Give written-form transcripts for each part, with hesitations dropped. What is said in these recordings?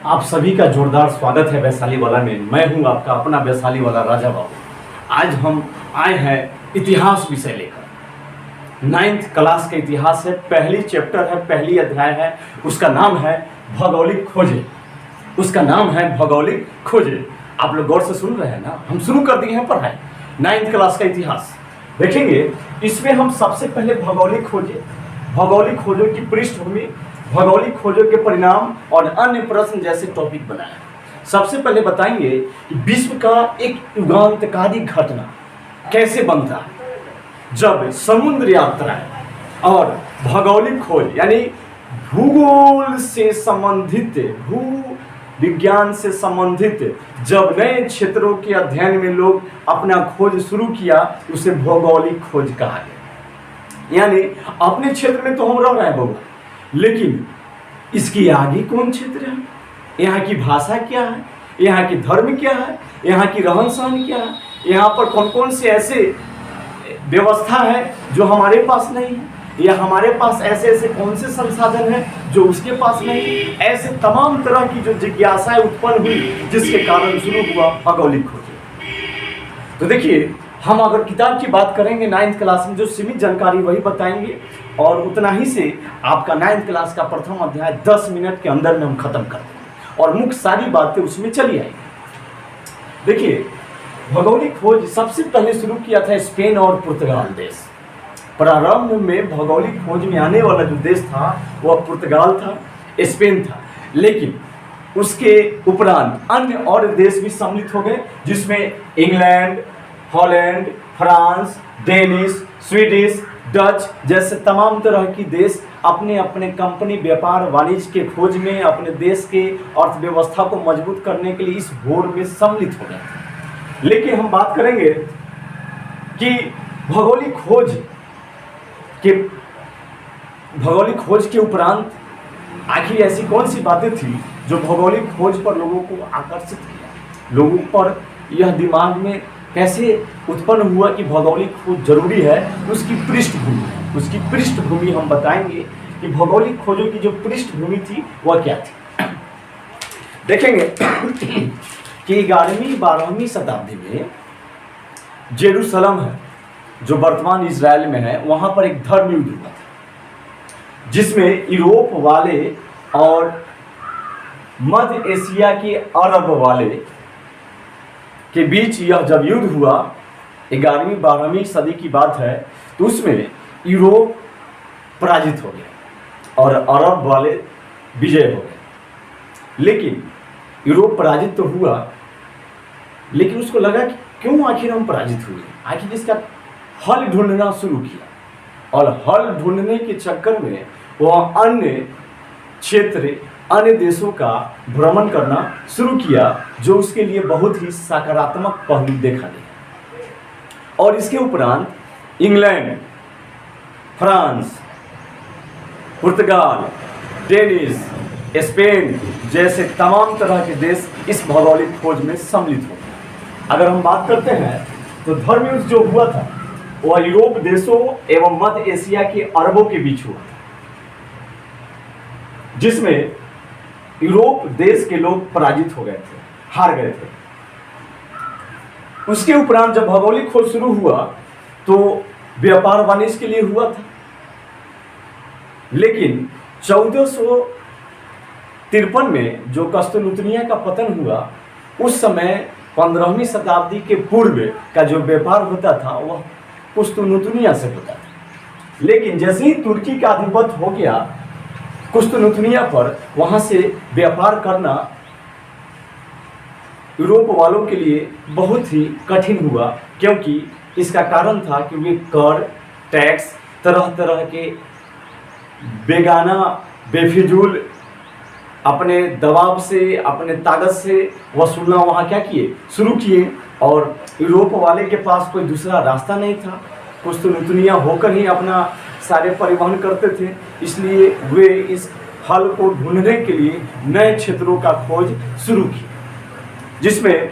आप सभी का जोरदार स्वागत है वैशाली वाला में। मैं हूं आपका अपना वैशाली वाला राजा बाबू। आज हम आए हैं इतिहास विषय लेकर। 9th क्लास का इतिहास है, पहली चैप्टर है, पहली अध्याय है। उसका नाम है भौगोलिक खोजें। उसका नाम है भौगोलिक खोजें। आप लोग गौर से सुन रहे हैं ना? हम शुरू कर दिए हैं पढ़ाई। 9th क्लास का इतिहास देखेंगे। इसमें हम सबसे पहले भौगोलिक खोजों की पृष्ठभूमि, भौगोलिक खोजों के परिणाम और अन्य प्रश्न जैसे टॉपिक बनाए। सबसे पहले बताएंगे कि विश्व का एक युगांतकारी घटना कैसे बनता है, जब समुद्र यात्राएं और भौगोलिक खोज यानी भूगोल से संबंधित, भू विज्ञान से संबंधित जब नए क्षेत्रों के अध्ययन में लोग अपना खोज शुरू किया, उसे भौगोलिक खोज कहा गया। यानी अपने क्षेत्र में तो हम रह रहे हैं बाबू, लेकिन इसकी आगे कौन क्षेत्र है, यहाँ की भाषा क्या है, यहाँ की धर्म क्या है, यहाँ की रहन सहन क्या है, यहाँ पर कौन कौन से ऐसे व्यवस्था है जो हमारे पास नहीं है, या हमारे पास ऐसे ऐसे कौन से संसाधन हैं जो उसके पास नहीं। ऐसे तमाम तरह की जो जिज्ञासाएं उत्पन्न हुई, जिसके कारण शुरू हुआ भौगोलिक खोज। तो देखिए, हम अगर किताब की बात करेंगे 9th क्लास में जो सीमित जानकारी वही बताएंगे, और उतना ही से आपका 9th क्लास का प्रथम अध्याय 10 मिनट के अंदर में हम खत्म कर देंगे और मुख्य सारी बातें उसमें चली आएंगी। देखिए, भौगोलिक खोज सबसे पहले शुरू किया था स्पेन और पुर्तगाल देश। प्रारंभ में भौगोलिक खोज में आने वाला जो देश था वह पुर्तगाल था, स्पेन था, लेकिन उसके उपरांत अन्य और देश भी सम्मिलित हो गए, जिसमें England, Holland, France, Danish, Swedish, Dutch जैसे तमाम तरह की देश अपने अपने कंपनी, व्यापार, वाणिज्य के खोज में अपने देश के अर्थव्यवस्था को मजबूत करने के लिए इस भोर में सम्मिलित हो गए। लेकिन हम बात करेंगे कि भौगोलिक खोज के उपरांत आखिर ऐसी कौन सी बातें थी जो भौगोलिक खोज पर लोगों को आकर्षित किया, लोगों पर यह दिमाग में कैसे उत्पन्न हुआ कि भौगोलिक खोज जरूरी है। उसकी पृष्ठभूमि हम बताएंगे कि भौगोलिक खोजों की जो पृष्ठभूमि थी वह क्या थी। देखेंगे कि 11वीं-12वीं शताब्दी में जेरूसलम है, जो वर्तमान इजराइल में है, वहां पर एक धर्म युद्ध हुआ था, जिसमें यूरोप वाले और मध्य एशिया के अरब वाले के बीच यह जब युद्ध हुआ, 11वीं-12वीं सदी की बात है, तो उसमें यूरोप पराजित हो गया और अरब वाले विजय हो गए। लेकिन यूरोप पराजित तो हुआ, लेकिन उसको लगा कि क्यों आखिर हम पराजित हुए, आखिर इसका हल ढूंढना शुरू किया। और हल ढूंढने के चक्कर में वह अन्य क्षेत्र, अन्य देशों का भ्रमण करना शुरू किया, जो उसके लिए बहुत ही सकारात्मक पहलू देखा गया। और इसके उपरांत इंग्लैंड, फ्रांस, पुर्तगाल, डेनिश, स्पेन जैसे तमाम तरह के देश इस भौगोलिक खोज में सम्मिलित हो। अगर हम बात करते हैं तो धर्म युद्ध जो हुआ था वह यूरोप देशों एवं मध्य एशिया के अरबों के बीच हुआ, जिसमें यूरोप देश के लोग पराजित हो गए थे, हार गए थे। उसके उपरांत जब भौगोलिक खोज शुरू हुआ तो व्यापार वाणिज्य के लिए हुआ था, लेकिन 1453 में जो कस्तुनुतनिया का पतन हुआ, उस समय 15वीं शताब्दी के पूर्व का जो व्यापार होता था वह कुस्तुनुतनिया से होता था। लेकिन जैसे ही तुर्की का आधिपत्य हो गया कुस्तुनुतनिया पर, वहाँ से व्यापार करना यूरोप वालों के लिए बहुत ही कठिन हुआ, क्योंकि इसका कारण था कि वे कर, टैक्स, तरह तरह के बेगाना, बेफिजूल अपने दबाव से, अपने ताकत से वसूलना वहाँ क्या किए, शुरू किए। और यूरोप वाले के पास कोई दूसरा रास्ता नहीं था, कुस्तुनुतनिया होकर ही अपना सारे परिवहन करते थे, इसलिए वे इस हल को ढूंढने के लिए नए क्षेत्रों का खोज शुरू की, जिसमें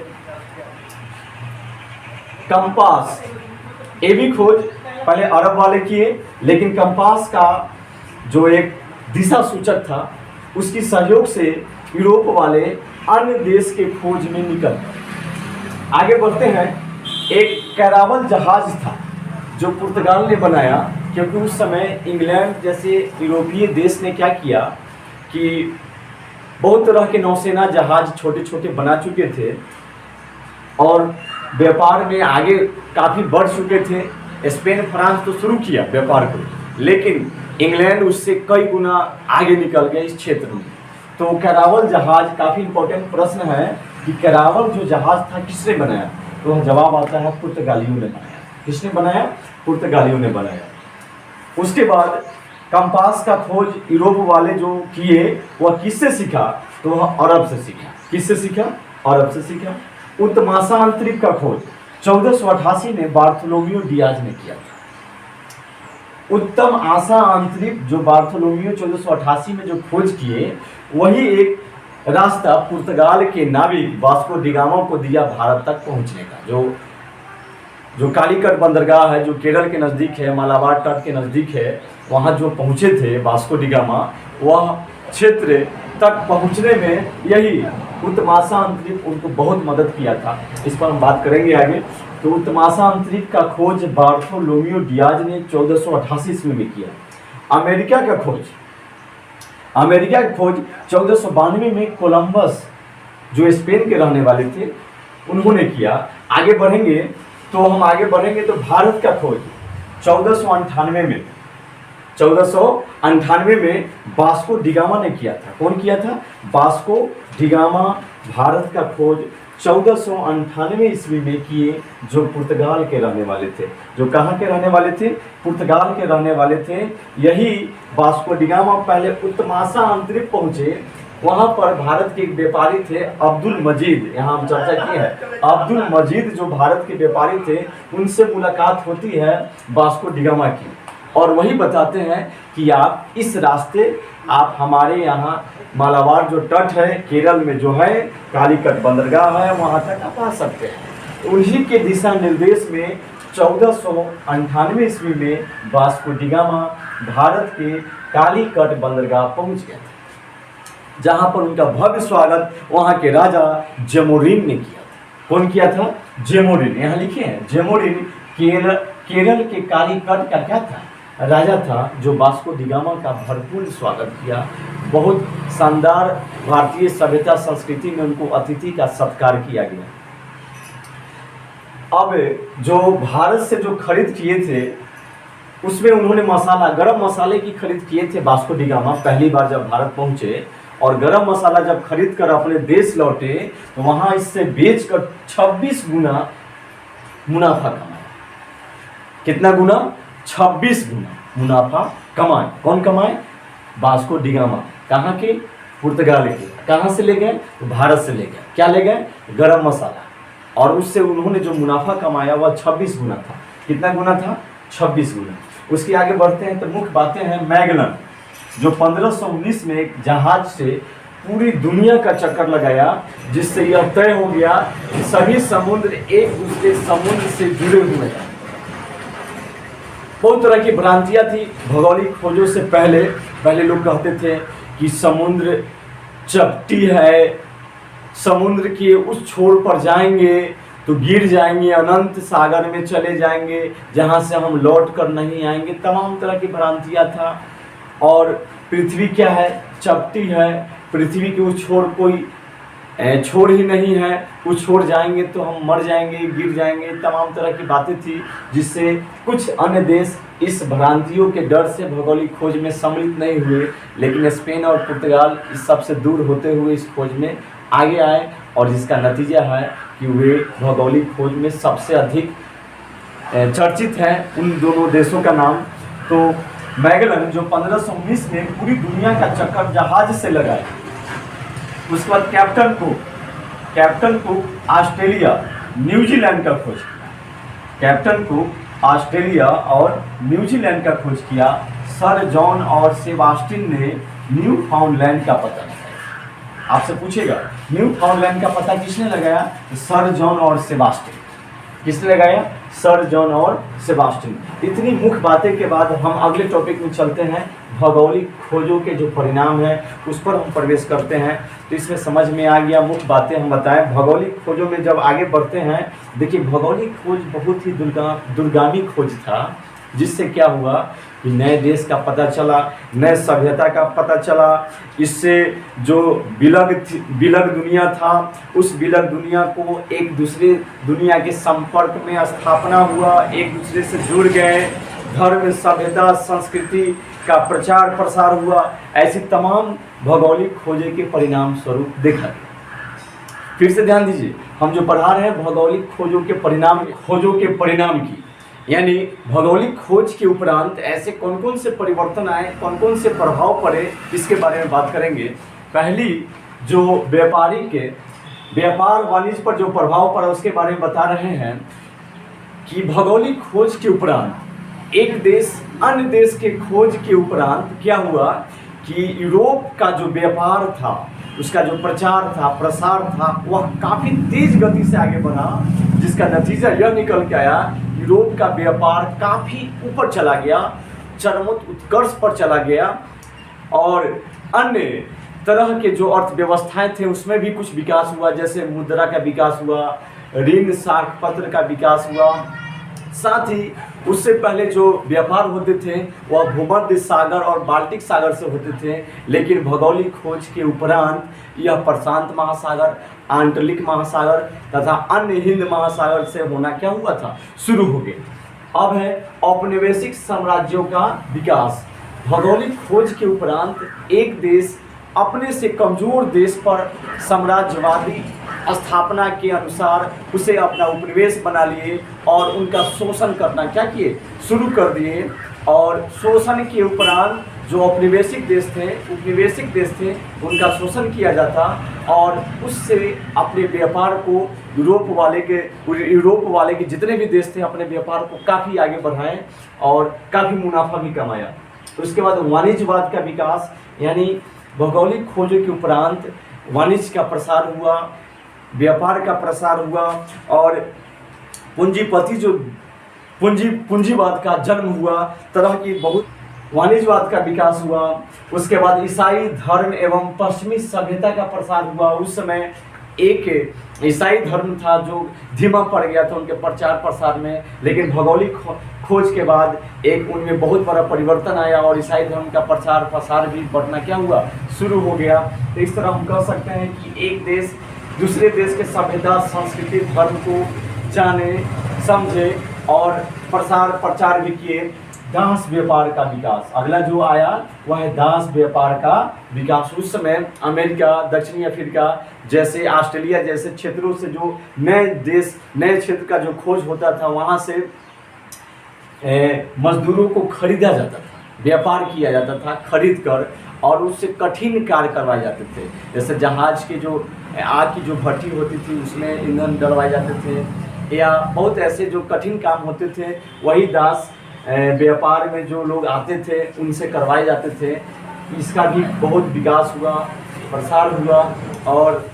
कंपास, ये भी खोज पहले अरब वाले किए, लेकिन कंपास का जो एक दिशा सूचक था उसकी सहयोग से यूरोप वाले अन्य देश के खोज में निकल गए। आगे बढ़ते हैं। एक कैरावल जहाज था जो पुर्तगाल ने बनाया, क्योंकि उस समय इंग्लैंड जैसे यूरोपीय देश ने क्या किया कि बहुत तरह के नौसेना जहाज छोटे छोटे बना चुके थे और व्यापार में आगे काफ़ी बढ़ चुके थे। स्पेन फ्रांस तो शुरू किया व्यापार को, लेकिन इंग्लैंड उससे कई गुना आगे निकल गए इस क्षेत्र में। तो कैरावल जहाज, काफ़ी इंपॉर्टेंट प्रश्न है कि कैरावल जो जहाज था किसने बनाया, तो जवाब आता है पुर्तगालियों ने बनाया। किसने बनाया? पुर्तगालियों ने बनाया। उसके बाद कंपास का खोज यूरोप वाले जो किए वह किससे सीखा, तो वह अरब से सीखा। किससे सीखा? अरब से सीखा। उत्तमाशा अंतरिक्ष का खोज 1488 में बार्थोलोमियो डियाज ने किया था। उत्तम आशा अंतरिक्ष जो बार्थोलोमियो 1488 में जो खोज किए, वही एक रास्ता पुर्तगाल के नाविक वास्को डी गामा को दिया भारत तक पहुंचने का। जो कालीकट बंदरगाह है, जो केरल के नज़दीक है, मालाबार तट के नज़दीक है, वहाँ जो पहुँचे थे वास्को डी गामा, वह क्षेत्र तक पहुँचने में यही उत्तमाशा अंतरिक्ष उनको बहुत मदद किया था। इस पर हम बात करेंगे आगे। तो उत्तमाशा अंतरिक्ष का खोज बार्थोलोमियो डियाज ने 1488 ईस्वी में किया। अमेरिका का खोज 1492 में कोलंबस जो स्पेन के रहने वाले थे उन्होंने किया। आगे बढ़ेंगे तो भारत का खोज 1498 में वास्को डी गामा ने किया था। कौन किया था? Vasco D gamma. भारत का खोज 1498 ईस्वी में किए, जो पुर्तगाल के रहने वाले थे। जो कहाँ के रहने वाले थे? पुर्तगाल के रहने वाले थे। यही वास्को डी गामा पहले उत्तमाशा अंतरिक्ष पहुँचे। वहाँ पर भारत के एक व्यापारी थे अब्दुल मजीद, यहाँ हम चर्चा की है। अब्दुल मजीद जो भारत के व्यापारी थे, उनसे मुलाकात होती है वास्को डी गामा की, और वही बताते हैं कि आप इस रास्ते आप हमारे यहाँ मालाबार जो तट है केरल में जो है, कालीकट बंदरगाह है, वहाँ तक आप आ सकते हैं। उन्हीं के दिशा निर्देश में 1498 ईस्वी में वास्को डी गामा भारत के कालीकट बंदरगाह पहुँच गए, जहाँ पर उनका भव्य स्वागत वहाँ के राजा जेमोरिन ने किया था। कौन किया था? जेमोरिन। यहाँ लिखे हैं जेमोरिन केरल के कालीकट का क्या था? राजा था, जो वास्को डी गामा का भरपूर स्वागत किया। बहुत शानदार भारतीय सभ्यता संस्कृति में उनको अतिथि का सत्कार किया गया। अब जो भारत से जो खरीद किए थे, उसमें उन्होंने गरम मसाले की खरीद किए थे वास्को डी गामा पहली बार जब भारत पहुंचे, और गरम मसाला जब खरीद कर अपने देश लौटे तो वहाँ इससे बेचकर 26 गुना मुनाफा कमाया। कितना गुना? 26 गुना मुनाफा कमाए। कौन कमाए? Vasco D gamma. कहाँ के? पुर्तगाल के। कहाँ से ले गए? तो भारत से ले गए। क्या ले गए? गरम मसाला। और उससे उन्होंने जो मुनाफा कमाया वह 26 गुना था। कितना गुना था? 26 गुना। उसके आगे बढ़ते हैं तो मुख्य बातें हैं। मैगलन जो 1519 में एक जहाज से पूरी दुनिया का चक्कर लगाया, जिससे यह तय हो गया कि सभी समुद्र एक दूसरे समुद्र से जुड़े हुए हैं। बहुत तरह की भ्रांतियां थी भौगोलिक खोजों से पहले लोग कहते थे कि समुद्र चपटी है, समुद्र के उस छोर पर जाएंगे तो गिर जाएंगे, अनंत सागर में चले जाएंगे, जहाँ से हम लौट कर नहीं आएंगे। तमाम तरह की भ्रांतियां था। और पृथ्वी क्या है? चपटी है। पृथ्वी के उस छोर कोई छोर ही नहीं है, उस छोर जाएंगे तो हम मर जाएंगे, गिर जाएंगे। तमाम तरह की बातें थी, जिससे कुछ अन्य देश इस भ्रांतियों के डर से भौगोलिक खोज में सम्मिलित नहीं हुए, लेकिन स्पेन और पुर्तगाल इस सबसे दूर होते हुए इस खोज में आगे आए, और जिसका नतीजा है कि वे भौगोलिक खोज में सबसे अधिक चर्चित हैं। उन दोनों देशों का नाम तो मैगलन जो 1519 में पूरी दुनिया का चक्कर जहाज से लगाए। उसके बाद कैप्टन को ऑस्ट्रेलिया न्यूजीलैंड का खोज किया। कैप्टन को ऑस्ट्रेलिया और न्यूजीलैंड का खोज किया। सर जॉन और सेबास्टिन ने न्यू फाउंडलैंड का पता लगाया। आपसे पूछेगा न्यू फाउंडलैंड का पता किसने लगाया? तो सर जॉन और सेबास्टिन। किसने लगाया? सर जॉन और सेबास्टियन। इतनी मुख्य बातें के बाद हम अगले टॉपिक में चलते हैं। भौगोलिक खोजों के जो परिणाम है उस पर हम प्रवेश करते हैं। तो इसमें समझ में आ गया, मुख्य बातें हम बताएं। भौगोलिक खोजों में जब आगे बढ़ते हैं, देखिए भौगोलिक खोज बहुत ही दूरगामी खोज था, जिससे क्या हुआ कि नए देश का पता चला, नए सभ्यता का पता चला। इससे जो विलग दुनिया था, उस विलग दुनिया को एक दूसरे दुनिया के संपर्क में स्थापना हुआ, एक दूसरे से जुड़ गए, धर्म, सभ्यता, संस्कृति का प्रचार प्रसार हुआ। ऐसी तमाम भौगोलिक खोजे के परिणाम स्वरूप देखा गया। फिर से ध्यान दीजिए, हम जो पढ़ा रहे हैं भौगोलिक खोजों के परिणाम की, यानी भौगोलिक खोज के उपरांत ऐसे कौन कौन से परिवर्तन आए, कौन कौन से प्रभाव पड़े, इसके बारे में बात करेंगे। पहली जो व्यापार वाणिज्य पर जो प्रभाव पड़ा उसके बारे में बता रहे हैं कि भौगोलिक खोज के उपरांत एक देश अन्य देश के खोज के उपरांत क्या हुआ कि यूरोप का जो व्यापार था, उसका जो प्रचार था, प्रसार था, वह काफ़ी तेज गति से आगे बढ़ा, जिसका नतीजा यह निकल के आया यूरोप का व्यापार काफ़ी ऊपर चला गया, उत्कर्ष पर चला गया, और अन्य तरह के जो अर्थव्यवस्थाएं थे उसमें भी कुछ विकास हुआ, जैसे मुद्रा का विकास हुआ, ऋण साख पत्र का विकास हुआ। साथ ही उससे पहले जो व्यापार होते थे वह भूमध्य सागर और बाल्टिक सागर से होते थे, लेकिन भौगोलिक खोज के उपरांत यह प्रशांत महासागर, आंतरिक महासागर तथा अन्य हिंद महासागर से होना क्या हुआ था, शुरू हो गया। अब है औपनिवेशिक साम्राज्यों का विकास। भौगोलिक खोज के उपरांत एक देश अपने से कमजोर देश पर साम्राज्यवादी स्थापना के अनुसार उसे अपना उपनिवेश बना लिए और उनका शोषण करना क्या किए, शुरू कर दिए। और शोषण के उपरांत जो उपनिवेशिक देश थे उनका शोषण किया जाता और उससे अपने व्यापार को यूरोप वाले के जितने भी देश थे अपने व्यापार को काफ़ी आगे बढ़ाएं और काफ़ी मुनाफा भी कमाया। उसके बाद वाणिज्यवाद का विकास, यानी भौगोलिक खोजों के उपरांत वाणिज्य का प्रसार हुआ, व्यापार का प्रसार हुआ और पूंजीवाद का जन्म हुआ, तरह की बहुत वाणिज्यवाद का विकास हुआ। उसके बाद ईसाई धर्म एवं पश्चिमी सभ्यता का प्रसार हुआ। उस समय एक ईसाई धर्म था जो धीमा पड़ गया था उनके प्रचार प्रसार में, लेकिन भौगोलिक खोज के बाद एक उनमें बहुत बड़ा परिवर्तन आया और ईसाई धर्म का प्रचार प्रसार भी बढ़ना क्या हुआ, शुरू हो गया। तो इस तरह हम कह सकते हैं कि एक देश दूसरे देश के सभ्यता, संस्कृति, धर्म को जाने, समझे और प्रचार भी किए। दास व्यापार का विकास, अगला जो आया वह है दास व्यापार का विकास। उस समय अमेरिका, दक्षिणी अफ्रीका जैसे, ऑस्ट्रेलिया जैसे क्षेत्रों से जो नए क्षेत्र का जो खोज होता था, वहाँ से मजदूरों को खरीदा जाता था, व्यापार किया जाता था खरीद कर, और उससे कठिन कार्य करवाए जाते थे। जैसे जहाज के जो आग की जो भट्टी होती थी उसमें ईंधन डलवाए जाते थे, या बहुत ऐसे जो कठिन काम होते थे वही दास व्यापार में जो लोग आते थे उनसे करवाए जाते थे। इसका भी बहुत विकास हुआ, प्रसार हुआ और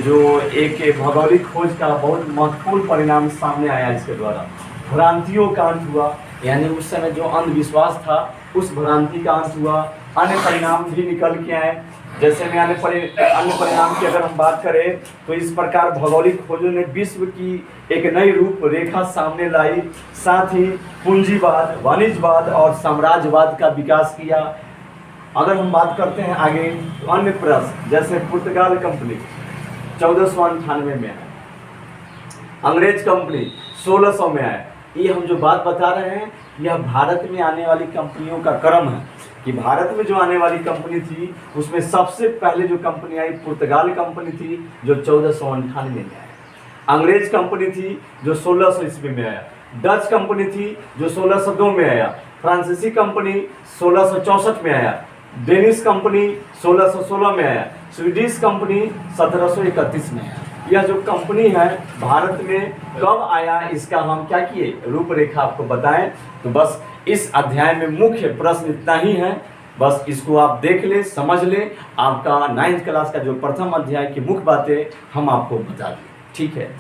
जो एक भौगोलिक खोज का बहुत महत्वपूर्ण परिणाम सामने आया इसके द्वारा। भ्रांतियों का अंत हुआ, यानी उस समय जो अंधविश्वास था उस भ्रांति का अंत हुआ। अन्य परिणाम भी निकल के आए, जैसे में अन्य परिणाम की अगर हम बात करें तो इस प्रकार भौगोलिक खोजों ने विश्व की एक नई रूपरेखा सामने लाई। साथ ही पूंजीवाद, वाणिज्यवाद और साम्राज्यवाद का विकास किया। अगर हम बात करते हैं आगे तो अन्य प्रश्न, जैसे पुर्तगाल कंपनी 1498 में आया, अंग्रेज कंपनी 1600 में आया। ये हम जो बात बता रहे हैं यह भारत में आने वाली कंपनियों का क्रम है कि भारत में जो आने वाली कंपनी थी उसमें सबसे पहले जो कंपनी आई पुर्तगाल कंपनी थी जो 1498 में आया। अंग्रेज कंपनी थी जो 1600 ईस्वी में आया। डच कंपनी थी जो 1602 में आया। फ्रांसीसी कंपनी 1664 में आया। डेनिश कंपनी 1616 में आया। स्वीडिश कंपनी 1731 में आया। यह जो कंपनी है भारत में कब आया, इसका हम क्या किए, रूपरेखा आपको बताएं। तो बस इस अध्याय में मुख्य प्रश्न इतना ही है, बस इसको आप देख ले, समझ ले। आपका 9th क्लास का जो प्रथम अध्याय की मुख्य बातें हम आपको बता दें, ठीक है।